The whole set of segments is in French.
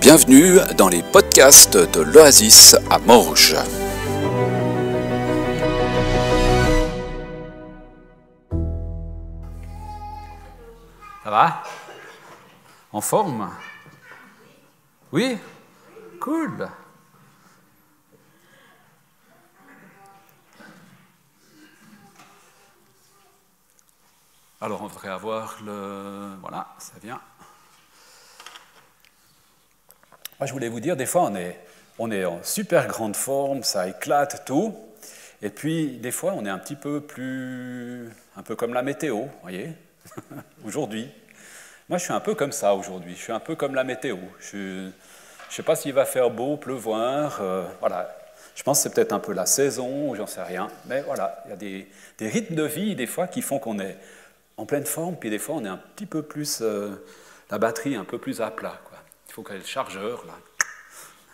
Bienvenue dans les podcasts de l'Oasis à Morges. Ça va? En forme? Oui? Cool! Alors on devrait avoir le... Voilà, ça vient. Moi je voulais vous dire, des fois on est en super grande forme, ça éclate tout, et puis des fois on est un petit peu plus... un peu comme la météo, vous voyez, aujourd'hui. Moi je suis un peu comme ça aujourd'hui, je suis un peu comme la météo. Je ne sais pas s'il va faire beau, pleuvoir, voilà. Je pense que c'est peut-être un peu la saison, j'en sais rien, mais voilà, il y a des rythmes de vie des fois qui font qu'on est en pleine forme, puis des fois on est un petit peu plus, la batterie un peu plus à plat, quoi. Il faut qu'il y ait le chargeur, là.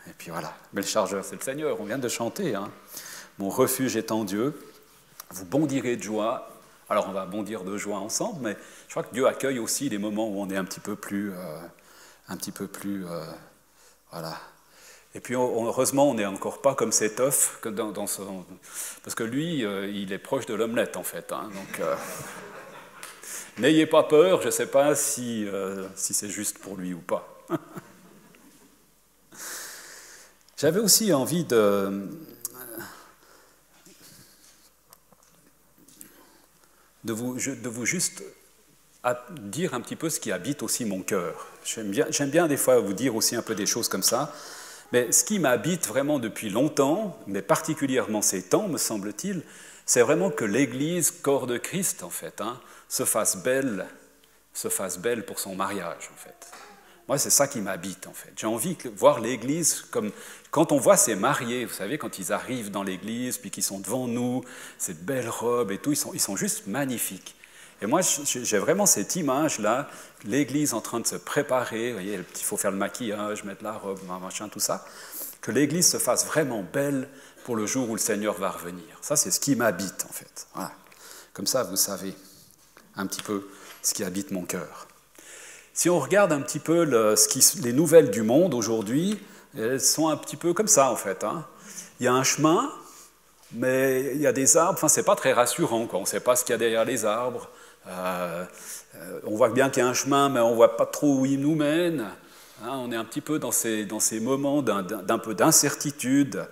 Et puis voilà. Mais le chargeur, c'est le Seigneur, on vient de chanter, hein. Mon refuge est en Dieu, vous bondirez de joie. Alors on va bondir de joie ensemble, mais je crois que Dieu accueille aussi les moments où on est un petit peu plus voilà. Et puis heureusement, on n'est encore pas comme cet œuf, parce que lui, il est proche de l'omelette en fait, hein, donc... N'ayez pas peur, je ne sais pas si c'est juste pour lui ou pas. J'avais aussi envie de vous juste dire un petit peu ce qui habite aussi mon cœur. J'aime bien des fois vous dire aussi un peu des choses comme ça, mais ce qui m'habite vraiment depuis longtemps, mais particulièrement ces temps, me semble-t-il, c'est vraiment que l'Église, corps de Christ en fait, hein, se fasse belle pour son mariage, en fait. Moi, c'est ça qui m'habite, en fait. J'ai envie de voir l'Église comme... Quand on voit ces mariés, vous savez, quand ils arrivent dans l'Église, puis qu'ils sont devant nous, cette belle robe et tout, ils sont juste magnifiques. Et moi, j'ai vraiment cette image-là, l'Église en train de se préparer, vous voyez, il faut faire le maquillage, mettre la robe, machin, tout ça, que l'Église se fasse vraiment belle pour le jour où le Seigneur va revenir. Ça, c'est ce qui m'habite, en fait. Voilà. Comme ça, vous savez un petit peu ce qui habite mon cœur. Si on regarde un petit peu les nouvelles du monde aujourd'hui, elles sont un petit peu comme ça en fait, hein. Il y a un chemin, mais il y a des arbres, enfin c'est pas très rassurant, quoi. On ne sait pas ce qu'il y a derrière les arbres. On voit bien qu'il y a un chemin, mais on ne voit pas trop où il nous mène. Hein, on est un petit peu dans ces moments d'un peu d'incertitude.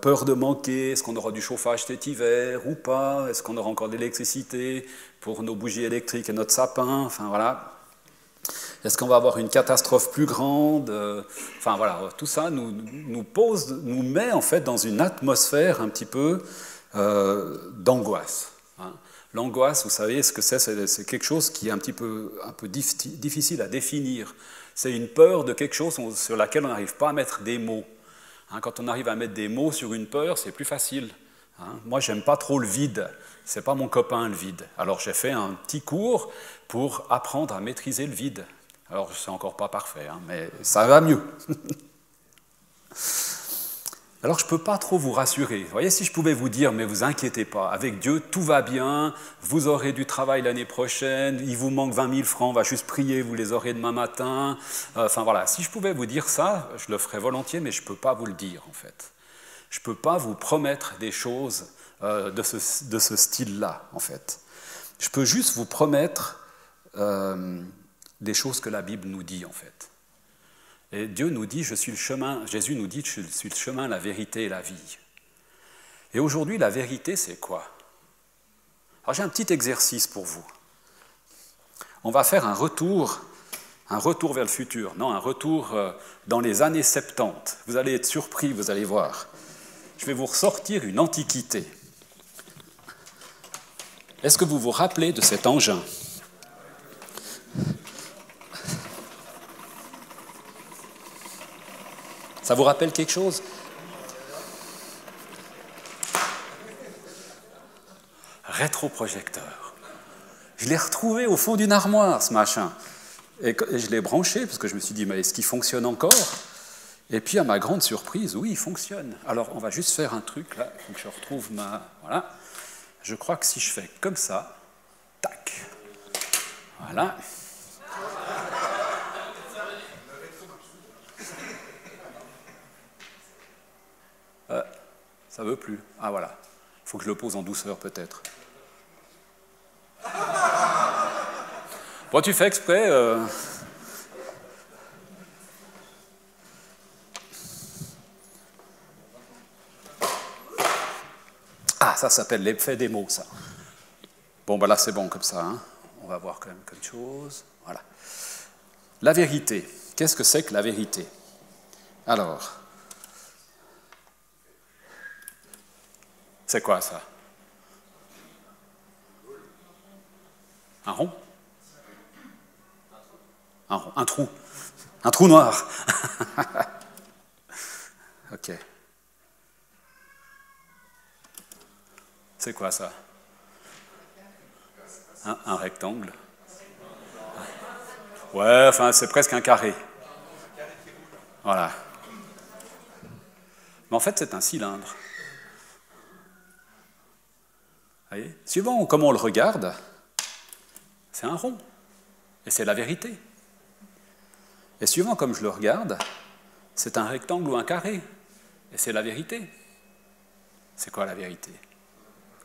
Peur de manquer, est-ce qu'on aura du chauffage cet hiver ou pas, est-ce qu'on aura encore de l'électricité pour nos bougies électriques et notre sapin, enfin voilà, est-ce qu'on va avoir une catastrophe plus grande, enfin voilà, tout ça nous met en fait dans une atmosphère un petit peu d'angoisse, hein. L'angoisse, vous savez ce que c'est quelque chose qui est un peu difficile à définir, c'est une peur de quelque chose sur laquelle on n'arrive pas à mettre des mots. Quand on arrive à mettre des mots sur une peur, c'est plus facile. Moi, j'aime pas trop le vide. C'est pas mon copain, le vide. Alors, j'ai fait un petit cours pour apprendre à maîtriser le vide. Alors, c'est encore pas parfait, hein, mais ça va mieux. Alors, je peux pas trop vous rassurer. Vous voyez, si je pouvais vous dire, mais vous inquiétez pas, avec Dieu, tout va bien, vous aurez du travail l'année prochaine, il vous manque 20 000 francs, on va juste prier, vous les aurez demain matin. Enfin voilà, si je pouvais vous dire ça, je le ferais volontiers, mais je ne peux pas vous le dire en fait. Je ne peux pas vous promettre des choses de ce style-là en fait. Je peux juste vous promettre des choses que la Bible nous dit en fait. Et Dieu nous dit, je suis le chemin, Jésus nous dit, je suis le chemin, la vérité et la vie. Et aujourd'hui, la vérité, c'est quoi? Alors j'ai un petit exercice pour vous. On va faire un retour vers le futur, non, un retour dans les années 70. Vous allez être surpris, vous allez voir. Je vais vous ressortir une antiquité. Est-ce que vous vous rappelez de cet engin ? Ça vous rappelle quelque chose ? Rétroprojecteur. Je l'ai retrouvé au fond d'une armoire, ce machin. Et je l'ai branché, parce que je me suis dit, mais est-ce qu'il fonctionne encore ? Et puis, à ma grande surprise, oui, il fonctionne. Alors, on va juste faire un truc, là. Il faut que je retrouve ma... Voilà. Je crois que si je fais comme ça, tac. Voilà. Ça veut plus. Ah voilà. Il faut que je le pose en douceur peut-être. Bon, tu fais exprès. Ah, ça s'appelle l'effet des mots, ça. Bon, ben là, c'est bon comme ça. Hein. On va voir quand même quelque chose. Voilà. La vérité. Qu'est-ce que c'est que la vérité? Alors, c'est quoi ça? Un rond? Un rond, un trou. Un trou noir. Ok. C'est quoi ça? Un rectangle. Ouais, enfin, c'est presque un carré. Voilà. Mais en fait, c'est un cylindre. Vous voyez? Suivant comment on le regarde, c'est un rond. Et c'est la vérité. Et suivant comme je le regarde, c'est un rectangle ou un carré. Et c'est la vérité. C'est quoi la vérité?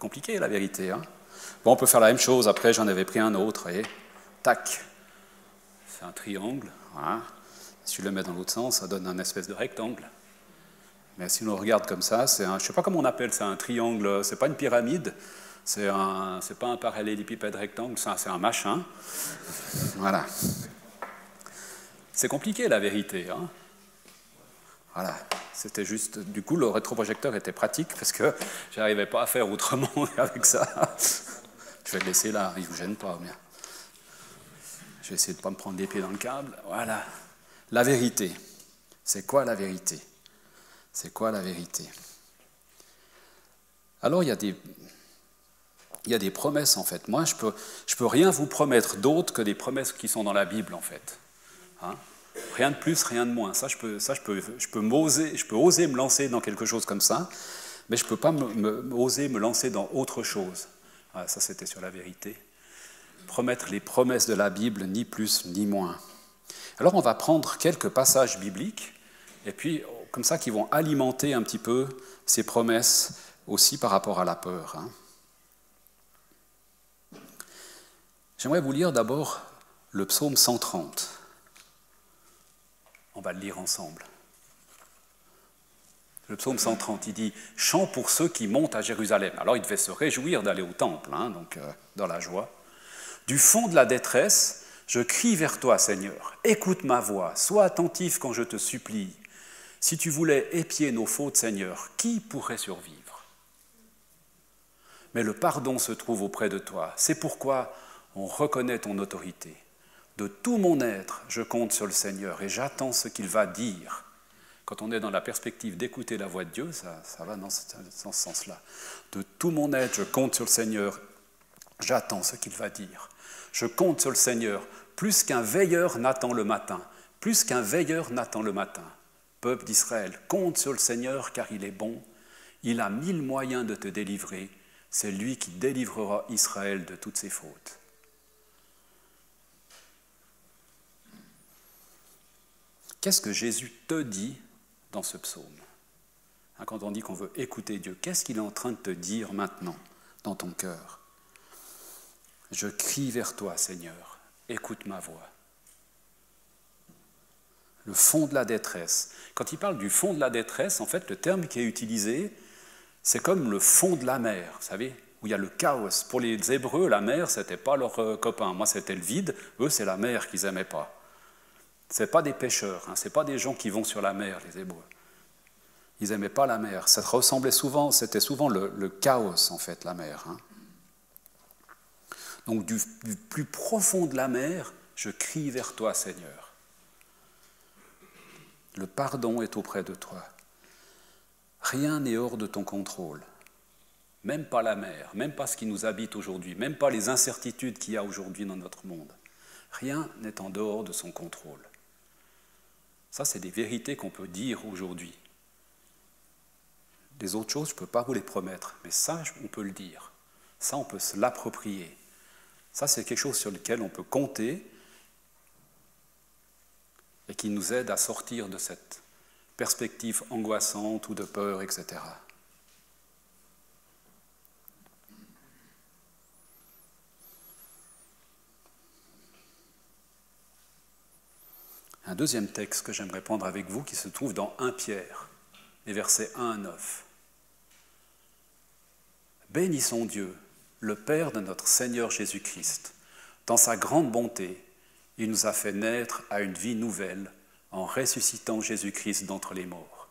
Compliqué la vérité, hein? Bon, on peut faire la même chose. Après, j'en avais pris un autre. Et tac. C'est un triangle. Voilà. Si je le mets dans l'autre sens, ça donne un espèce de rectangle. Mais si on le regarde comme ça, c'est un, je ne sais pas comment on appelle ça, un triangle. C'est pas une pyramide. C'est pas un parallélépipède rectangle. C'est un machin. Voilà. C'est compliqué la vérité, hein? Voilà. C'était juste, du coup, le rétroprojecteur était pratique parce que je n'arrivais pas à faire autrement avec ça. Je vais le laisser là, il ne vous gêne pas. Bien. Je vais essayer de ne pas me prendre les pieds dans le câble. Voilà. La vérité. C'est quoi la vérité? C'est quoi la vérité? Alors, il y a des promesses, en fait. Moi, je peux rien vous promettre d'autre que des promesses qui sont dans la Bible, en fait. Hein? Rien de plus, rien de moins. Je peux oser me lancer dans quelque chose comme ça, mais je ne peux pas oser me lancer dans autre chose. Ah, ça, c'était sur la vérité. Promettre les promesses de la Bible, ni plus ni moins. Alors, on va prendre quelques passages bibliques, et puis, comme ça, qui vont alimenter un petit peu ces promesses aussi par rapport à la peur. Hein. J'aimerais vous lire d'abord le psaume 130. On va le lire ensemble. Le psaume 130, il dit « Chant pour ceux qui montent à Jérusalem ». Alors, il devait se réjouir d'aller au temple, hein, donc dans la joie. « Du fond de la détresse, je crie vers toi, Seigneur. Écoute ma voix, sois attentif quand je te supplie. Si tu voulais épier nos fautes, Seigneur, qui pourrait survivre? Mais le pardon se trouve auprès de toi. C'est pourquoi on reconnaît ton autorité. De tout mon être, je compte sur le Seigneur et j'attends ce qu'il va dire. » Quand on est dans la perspective d'écouter la voix de Dieu, ça va dans ce sens-là. De tout mon être, je compte sur le Seigneur, j'attends ce qu'il va dire. Je compte sur le Seigneur, plus qu'un veilleur n'attend le matin. Plus qu'un veilleur n'attend le matin. Peuple d'Israël, compte sur le Seigneur car il est bon. Il a 1000 moyens de te délivrer. C'est lui qui délivrera Israël de toutes ses fautes. Qu'est-ce que Jésus te dit dans ce psaume? Quand on dit qu'on veut écouter Dieu, qu'est-ce qu'il est en train de te dire maintenant dans ton cœur? Je crie vers toi, Seigneur, écoute ma voix. Le fond de la détresse. Quand il parle du fond de la détresse, en fait, le terme qui est utilisé, c'est comme le fond de la mer, vous savez, où il y a le chaos. Pour les Hébreux, la mer, ce n'était pas leur copain. Moi, c'était le vide. Eux, c'est la mer qu'ils n'aimaient pas. Ce n'est pas des pêcheurs, hein, ce n'est pas des gens qui vont sur la mer, les Hébreux. Ils n'aimaient pas la mer. Ça ressemblait souvent, c'était souvent le chaos, en fait, la mer. Hein. Donc, du plus profond de la mer, je crie vers toi, Seigneur. Le pardon est auprès de toi. Rien n'est hors de ton contrôle. Même pas la mer, même pas ce qui nous habite aujourd'hui, même pas les incertitudes qu'il y a aujourd'hui dans notre monde. Rien n'est en dehors de son contrôle. Ça, c'est des vérités qu'on peut dire aujourd'hui. Les autres choses, je ne peux pas vous les promettre, mais ça, on peut le dire. Ça, on peut se l'approprier. Ça, c'est quelque chose sur lequel on peut compter et qui nous aide à sortir de cette perspective angoissante ou de peur, etc. Un deuxième texte que j'aimerais prendre avec vous qui se trouve dans 1 Pierre, les versets 1 à 9. Bénissons Dieu, le Père de notre Seigneur Jésus-Christ. Dans sa grande bonté, il nous a fait naître à une vie nouvelle en ressuscitant Jésus-Christ d'entre les morts.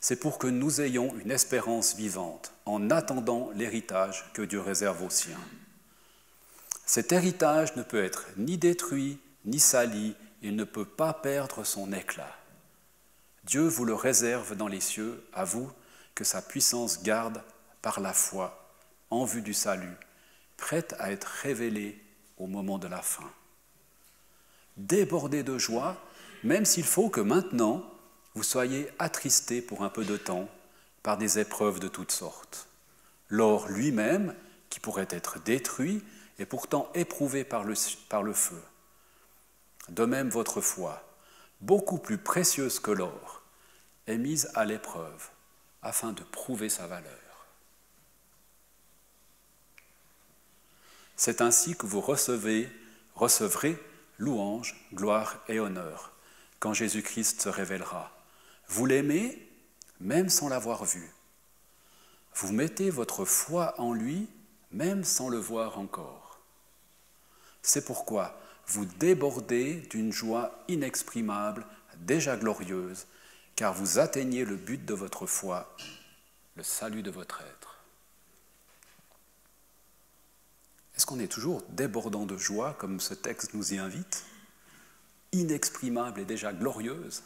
C'est pour que nous ayons une espérance vivante en attendant l'héritage que Dieu réserve aux siens. Cet héritage ne peut être ni détruit, ni sali, il ne peut pas perdre son éclat. Dieu vous le réserve dans les cieux, à vous, que sa puissance garde par la foi, en vue du salut, prête à être révélée au moment de la fin. Débordez de joie, même s'il faut que maintenant, vous soyez attristés pour un peu de temps par des épreuves de toutes sortes. L'or lui-même, qui pourrait être détruit, est pourtant éprouvé par le feu. De même, votre foi, beaucoup plus précieuse que l'or, est mise à l'épreuve afin de prouver sa valeur. C'est ainsi que vous recevrez louange, gloire et honneur quand Jésus-Christ se révélera. Vous l'aimez, même sans l'avoir vu. Vous mettez votre foi en lui, même sans le voir encore. C'est pourquoi vous débordez d'une joie inexprimable, déjà glorieuse, car vous atteignez le but de votre foi, le salut de votre être. Est-ce qu'on est toujours débordant de joie, comme ce texte nous y invite? Inexprimable et déjà glorieuse?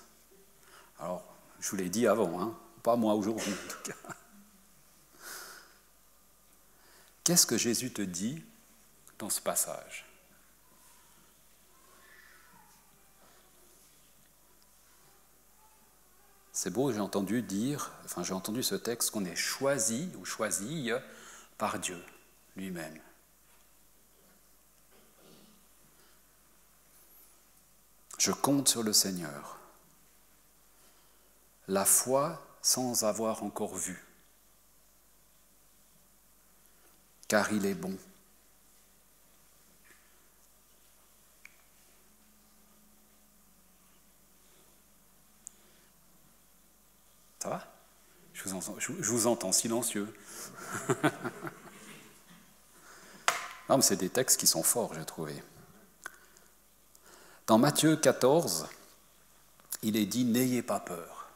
Alors, je vous l'ai dit avant, hein, pas moi aujourd'hui en tout cas. Qu'est-ce que Jésus te dit dans ce passage? C'est beau, j'ai entendu ce texte qu'on est choisi ou choisie par Dieu lui-même. Je compte sur le Seigneur. La foi sans avoir encore vu. Car il est bon. Ça va ? Je vous entends silencieux. Non, mais c'est des textes qui sont forts, j'ai trouvé. Dans Matthieu 14, il est dit « N'ayez pas peur ».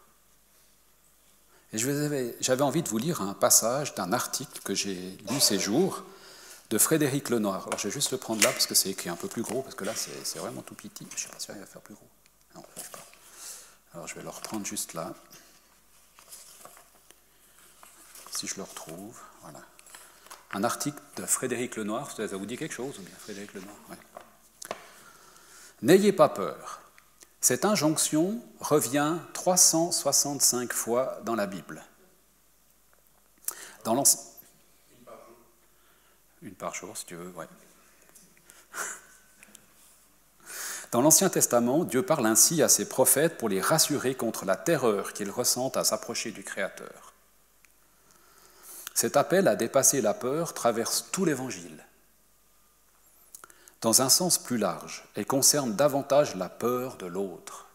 Et j'avais envie de vous lire un passage d'un article que j'ai lu ces jours de Frédéric Lenoir. Alors je vais juste le prendre là parce que c'est écrit un peu plus gros, parce que là c'est vraiment tout petit. Je ne sais pas si il va faire plus gros. Non, je ne sais pas. Alors je vais le reprendre juste là. Si je le retrouve, voilà. Un article de Frédéric Lenoir, ça vous dit quelque chose ou bien Frédéric Lenoir, ouais. N'ayez pas peur. Cette injonction revient 365 fois dans la Bible. Une par jour, si tu veux, ouais. Dans l'Ancien Testament, Dieu parle ainsi à ses prophètes pour les rassurer contre la terreur qu'ils ressentent à s'approcher du Créateur. Cet appel à dépasser la peur traverse tout l'Évangile. Dans un sens plus large, elle concerne davantage la peur de l'autre.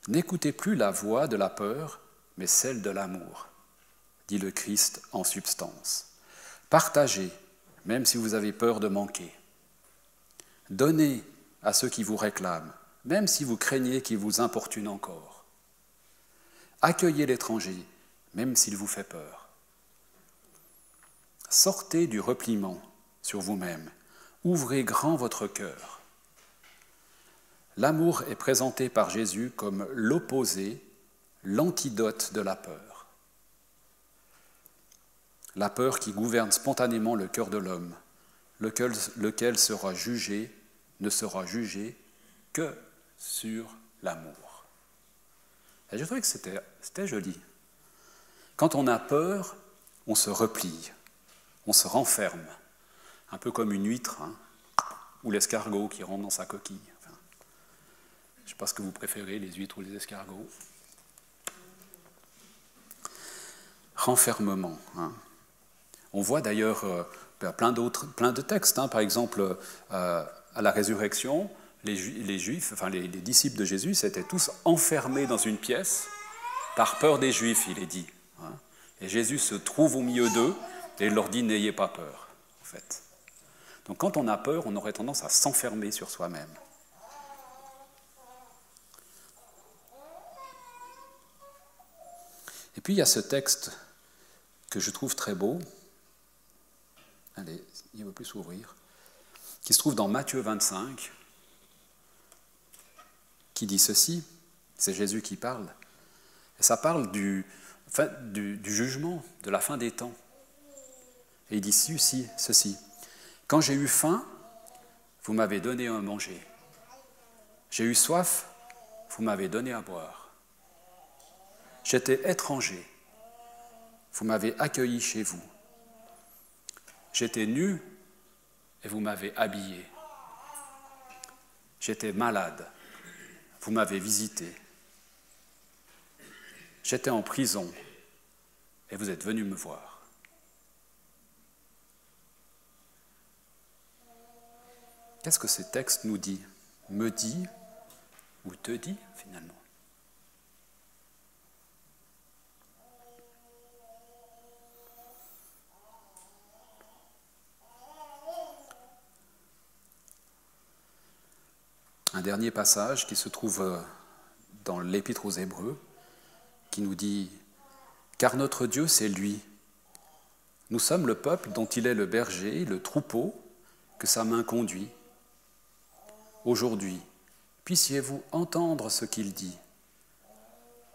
N'écoutez plus la voix de la peur, mais celle de l'amour, dit le Christ en substance. Partagez, même si vous avez peur de manquer. Donnez à ceux qui vous réclament, même si vous craignez qu'ils vous importunent encore. Accueillez l'étranger, même s'il vous fait peur. Sortez du repliement sur vous-même. Ouvrez grand votre cœur. L'amour est présenté par Jésus comme l'opposé, l'antidote de la peur. La peur qui gouverne spontanément le cœur de l'homme, lequel ne sera jugé que sur l'amour. Et je trouvais que c'était joli. Quand on a peur, on se replie, on se renferme. Un peu comme une huître, hein, ou l'escargot qui rentre dans sa coquille. Enfin, sais pas ce que vous préférez, les huîtres ou les escargots. Renfermement. Hein. On voit d'ailleurs plein de textes. Hein. Par exemple, à la résurrection, les Juifs, enfin les disciples de Jésus, s'étaient tous enfermés dans une pièce par peur des Juifs, il est dit. Hein. Et Jésus se trouve au milieu d'eux et il leur dit « n'ayez pas peur ». En fait. Donc quand on a peur, on aurait tendance à s'enfermer sur soi-même. Et puis il y a ce texte que je trouve très beau, allez, il ne veut plus s'ouvrir, qui se trouve dans Matthieu 25, qui dit ceci, c'est Jésus qui parle, et ça parle du jugement, de la fin des temps. Et il dit ceci, « Quand j'ai eu faim, vous m'avez donné à manger. J'ai eu soif, vous m'avez donné à boire. J'étais étranger, vous m'avez accueilli chez vous. J'étais nu et vous m'avez habillé. J'étais malade, vous m'avez visité. J'étais en prison et vous êtes venu me voir. » Qu'est-ce que ce texte nous dit? Me dit ou te dit finalement? Un dernier passage qui se trouve dans l'Épître aux Hébreux, qui nous dit « Car notre Dieu, c'est lui. Nous sommes le peuple dont il est le berger, le troupeau que sa main conduit. Aujourd'hui, puissiez-vous entendre ce qu'il dit.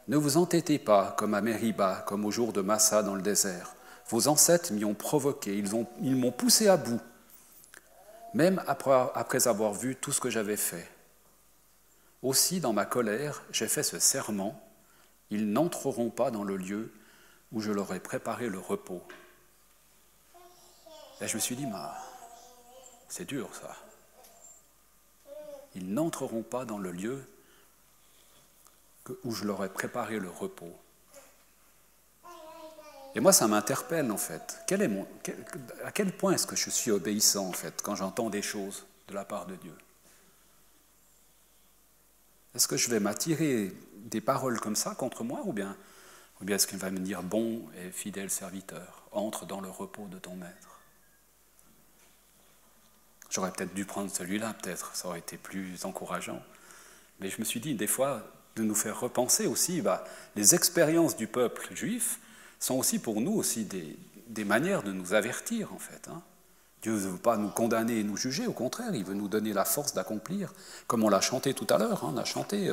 Ne vous entêtez pas comme à Mériba, comme au jour de Massa dans le désert. Vos ancêtres m'y ont provoqué, ils m'ont poussé à bout, même après avoir vu tout ce que j'avais fait. Aussi, dans ma colère, j'ai fait ce serment, ils n'entreront pas dans le lieu où je leur ai préparé le repos. » Et je me suis dit, c'est dur ça. Ils n'entreront pas dans le lieu où je leur ai préparé le repos. Et moi, ça m'interpelle en fait. À quel point est-ce que je suis obéissant en fait quand j'entends des choses de la part de Dieu? Est-ce que je vais m'attirer des paroles comme ça contre moi ou bien est-ce qu'il va me dire « Bon et fidèle serviteur, entre dans le repos de ton maître ». J'aurais peut-être dû prendre celui-là, peut-être, ça aurait été plus encourageant. Mais je me suis dit, des fois, de nous faire repenser aussi, les expériences du peuple juif sont aussi pour nous aussi des manières de nous avertir, en fait. Hein. Dieu ne veut pas nous condamner et nous juger, au contraire, il veut nous donner la force d'accomplir, comme on l'a chanté tout à l'heure, hein, on a chanté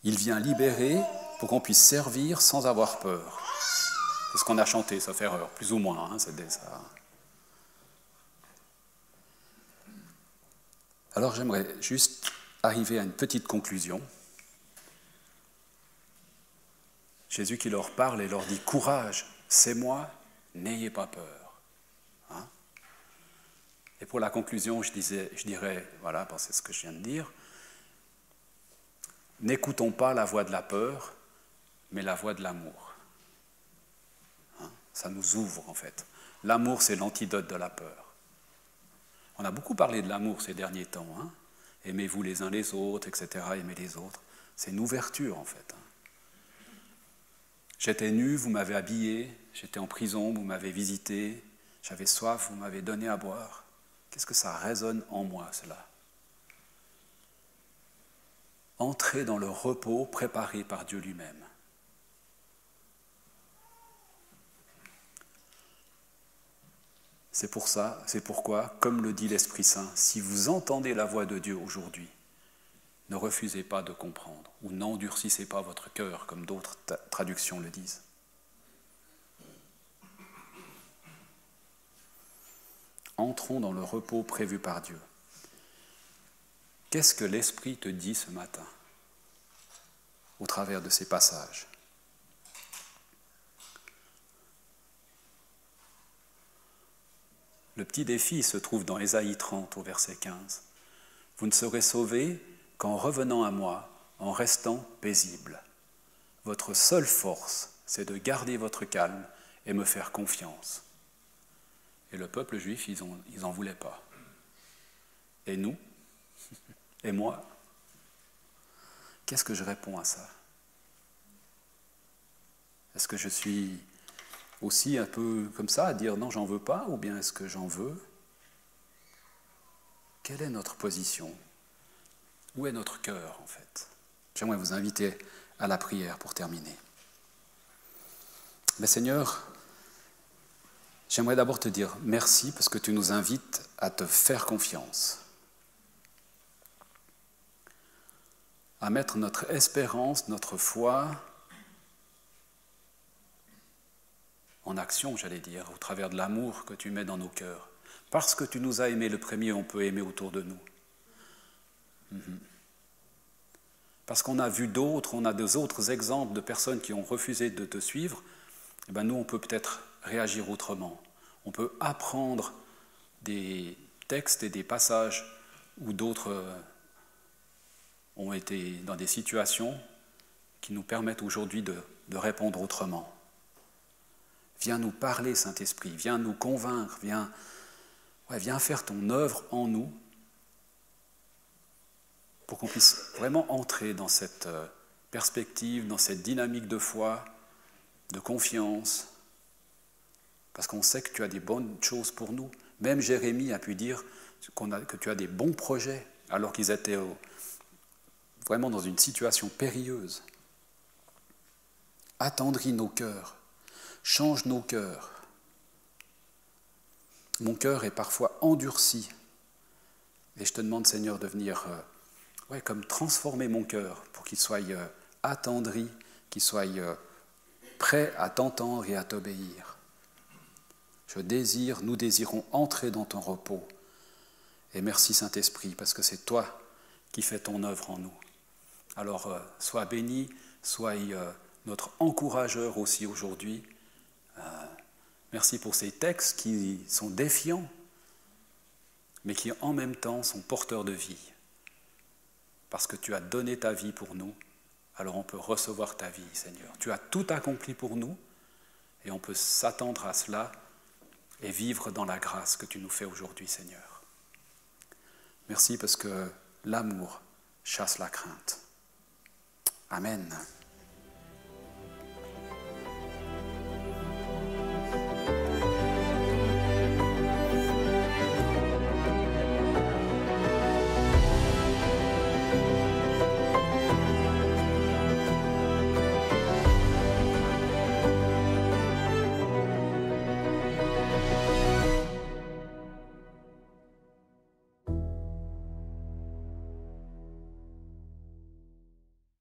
il vient libérer pour qu'on puisse servir sans avoir peur. C'est ce qu'on a chanté, sauf erreur, plus ou moins, hein, c'est ça. Alors j'aimerais juste arriver à une petite conclusion. Jésus qui leur parle et leur dit « Courage, c'est moi, n'ayez pas peur. Hein » Et pour la conclusion, je dirais, voilà, c'est ce que je viens de dire, n'écoutons pas la voix de la peur, mais la voix de l'amour. Ça nous ouvre en fait. L'amour, c'est l'antidote de la peur. On a beaucoup parlé de l'amour ces derniers temps. Hein. Aimez-vous les uns les autres, etc. Aimez les autres. C'est une ouverture en fait. J'étais nu, vous m'avez habillé. J'étais en prison, vous m'avez visité. J'avais soif, vous m'avez donné à boire. Qu'est-ce que ça résonne en moi, cela? Entrez dans le repos préparé par Dieu lui-même. C'est pourquoi, comme le dit l'Esprit Saint, si vous entendez la voix de Dieu aujourd'hui, ne refusez pas de comprendre ou n'endurcissez pas votre cœur, comme d'autres traductions le disent. Entrons dans le repos prévu par Dieu. Qu'est-ce que l'Esprit te dit ce matin au travers de ces passages ? Le petit défi se trouve dans Ésaïe 30 au verset 15. Vous ne serez sauvés qu'en revenant à moi, en restant paisible. Votre seule force, c'est de garder votre calme et me faire confiance. » Et le peuple juif, ils n'en voulaient pas. Et nous? Et moi? Qu'est-ce que je réponds à ça? Est-ce que je suis aussi un peu comme ça, à dire non, j'en veux pas, ou bien est-ce que j'en veux? Quelle est notre position? Où est notre cœur, en fait? J'aimerais vous inviter à la prière pour terminer. Mais Seigneur, j'aimerais d'abord te dire merci parce que tu nous invites à te faire confiance, à mettre notre espérance, notre foi en action, j'allais dire, au travers de l'amour que tu mets dans nos cœurs. Parce que tu nous as aimés le premier, on peut aimer autour de nous. Parce qu'on a vu d'autres, on a des autres exemples de personnes qui ont refusé de te suivre, eh bien nous, on peut peut-être réagir autrement. On peut apprendre des textes et des passages où d'autres ont été dans des situations qui nous permettent aujourd'hui de répondre autrement. Viens nous parler, Saint-Esprit, viens nous convaincre, viens faire ton œuvre en nous pour qu'on puisse vraiment entrer dans cette perspective, dans cette dynamique de foi, de confiance, parce qu'on sait que tu as des bonnes choses pour nous. Même Jérémie a pu dire que tu as des bons projets, alors qu'ils étaient vraiment dans une situation périlleuse. Attendris nos cœurs, change nos cœurs. Mon cœur est parfois endurci, et je te demande, Seigneur, de venir comme transformer mon cœur pour qu'il soit attendri, qu'il soit prêt à t'entendre et à t'obéir. Nous désirons entrer dans ton repos. Et merci Saint-Esprit, parce que c'est toi qui fais ton œuvre en nous. Alors, sois béni, sois notre encourageur aussi aujourd'hui. Merci pour ces textes qui sont défiants, mais qui en même temps sont porteurs de vie. Parce que tu as donné ta vie pour nous, alors on peut recevoir ta vie, Seigneur. Tu as tout accompli pour nous, et on peut s'attendre à cela et vivre dans la grâce que tu nous fais aujourd'hui, Seigneur. Merci parce que l'amour chasse la crainte. Amen.